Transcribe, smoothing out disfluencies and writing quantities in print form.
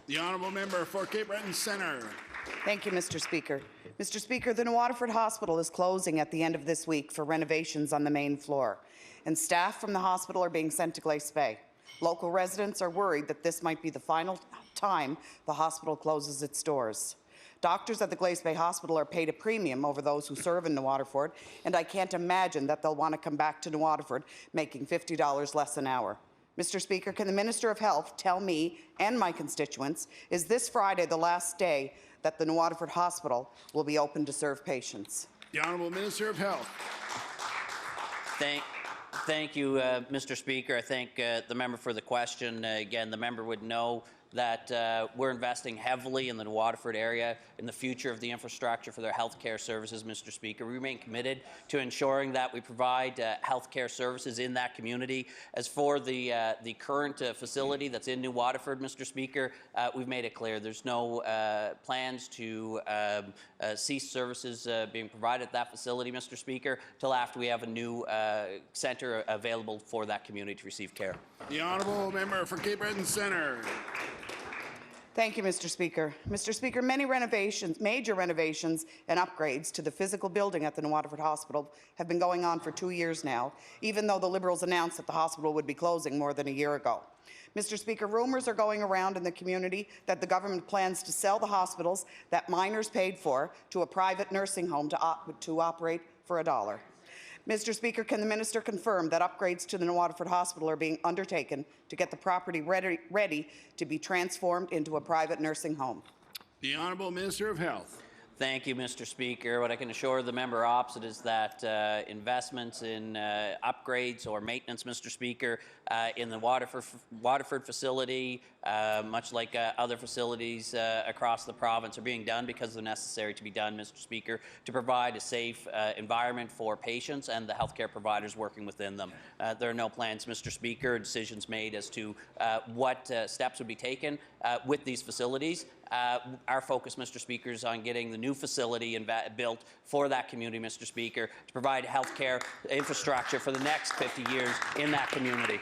The honourable member for Cape Breton Centre. Thank you, Mr. Speaker. Mr. Speaker, the Waterford Hospital is closing at the end of this week for renovations on the main floor, and staff from the hospital are being sent to Glace Bay. Local residents are worried that this might be the final time the hospital closes its doors. Doctors at the Glace Bay Hospital are paid a premium over those who serve in New Waterford, and I can't imagine that they'll want to come back to New Waterford making $50 less an hour. Mr. Speaker, can the Minister of Health tell me and my constituents, is this Friday the last day that the New Waterford Hospital will be open to serve patients? The Honourable Minister of Health. Thank you, Mr. Speaker. I thank the member for the question. Again, the member would know that we're investing heavily in the Waterford area in the future of the infrastructure for their healthcare services, Mr. Speaker. We remain committed to ensuring that we provide healthcare services in that community. As for the current facility that's in New Waterford, Mr. Speaker, we've made it clear there's no plans to cease services being provided at that facility, Mr. Speaker, till after we have a new centre available for that community to receive care. The honourable member for Cape Breton Centre. Thank you, Mr. Speaker. Mr. Speaker, many major renovations and upgrades to the physical building at the New Waterford Hospital have been going on for 2 years now, even though the Liberals announced that the hospital would be closing more than a year ago. Mr. Speaker, rumours are going around in the community that the government plans to sell the hospitals that miners paid for to a private nursing home to operate for $1. Mr. Speaker, can the minister confirm that upgrades to the New Waterford Hospital are being undertaken to get the property ready to be transformed into a private nursing home? The Honourable Minister of Health. Thank you, Mr. Speaker. What I can assure the member opposite is that investments in upgrades or maintenance, Mr. Speaker, in the Waterford facility, much like other facilities across the province, are being done because they're necessary to be done, Mr. Speaker, to provide a safe environment for patients and the healthcare providers working within them. There are no plans, Mr. Speaker, decisions made as to what steps would be taken with these facilities. Our focus, Mr. Speaker, is on getting the new facility built for that community, Mr. Speaker, to provide healthcare infrastructure for the next 50 years in that community.